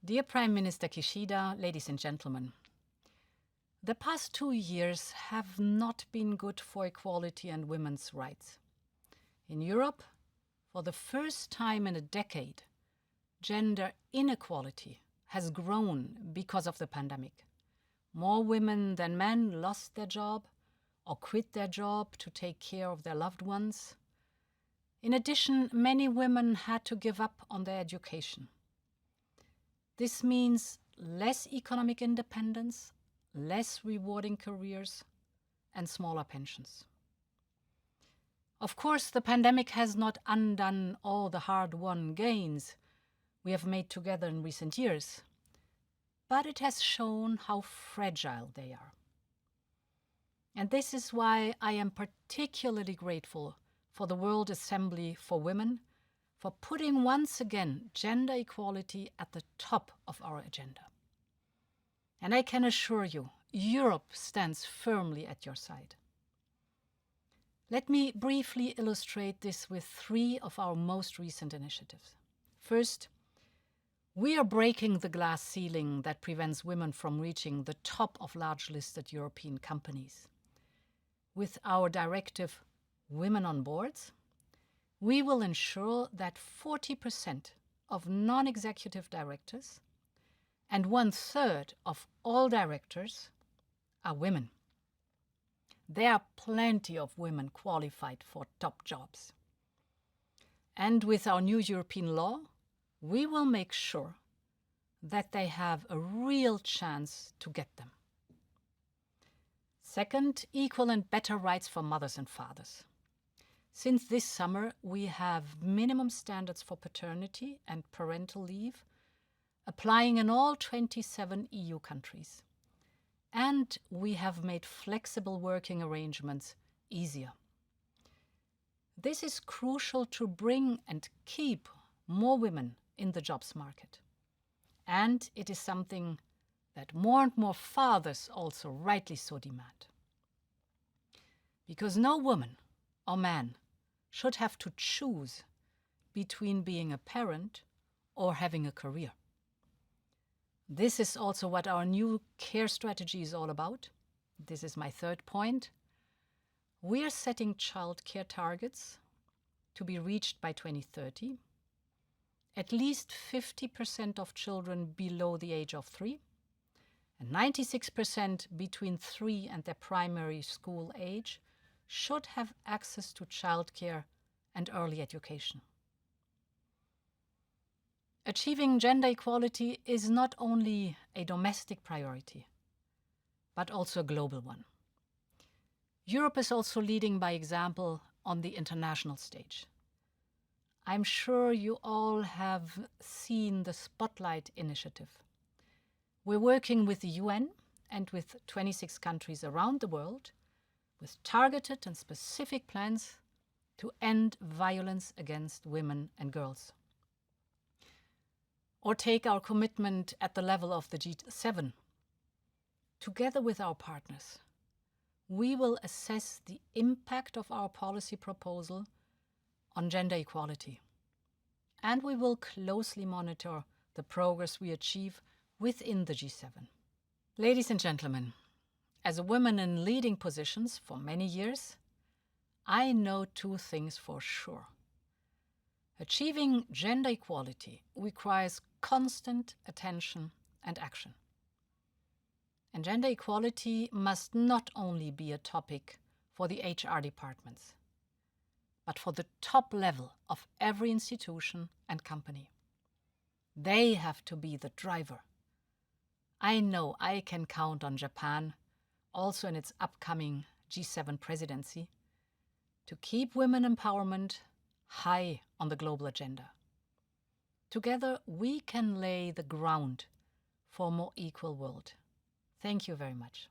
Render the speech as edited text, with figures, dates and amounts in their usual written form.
Dear Prime Minister Kishida, ladies and gentlemen, the past 2 years have not been good for equality and women's rights. In Europe, for the first time in a decade, gender inequality has grown because of the pandemic. More women than men lost their job or quit their job to take care of their loved ones. In addition, many women had to give up on their education. This means less economic independence, less rewarding careers, and smaller pensions. Of course, the pandemic has not undone all the hard-won gains we have made together in recent years, but it has shown how fragile they are. And this is why I am particularly grateful for the World Assembly for Women for putting once again gender equality at the top of our agenda. And I can assure you, Europe stands firmly at your side. Let me briefly illustrate this with 3 of our most recent initiatives. First, we are breaking the glass ceiling that prevents women from reaching the top of large listed European companies. With our directive Women on Boards, we will ensure that 40% of non-executive directors and 1/3 of all directors are women. There are plenty of women qualified for top jobs. And with our new European law, we will make sure that they have a real chance to get them. Second, equal and better rights for mothers and fathers. Since this summer, we have minimum standards for paternity and parental leave applying in all 27 EU countries. And we have made flexible working arrangements easier. This is crucial to bring and keep more women in the jobs market. And it is something that more and more fathers also rightly so demand. Because no woman or man should have to choose between being a parent or having a career. This is also what our new care strategy is all about. This is my 3rd point. We are setting childcare targets to be reached by 2030. At least 50% of children below the age of 3, and 96% between 3 and their primary school age should have access to childcare and early education. Achieving gender equality is not only a domestic priority, but also a global one. Europe is also leading by example on the international stage. I'm sure you all have seen the Spotlight initiative. We're working with the UN and with 26 countries around the world with targeted and specific plans to end violence against women and girls. Or take our commitment at the level of the G7. Together with our partners, we will assess the impact of our policy proposal on gender equality. And we will closely monitor the progress we achieve within the G7. Ladies and gentlemen, as a woman in leading positions for many years, I know 2 things for sure. Achieving gender equality requires constant attention and action. And gender equality must not only be a topic for the HR departments, but for the top level of every institution and company. They have to be the driver. I know I can count on Japan, also in its upcoming G7 presidency, to keep women empowerment high on the global agenda. Together, we can lay the ground for a more equal world. Thank you very much.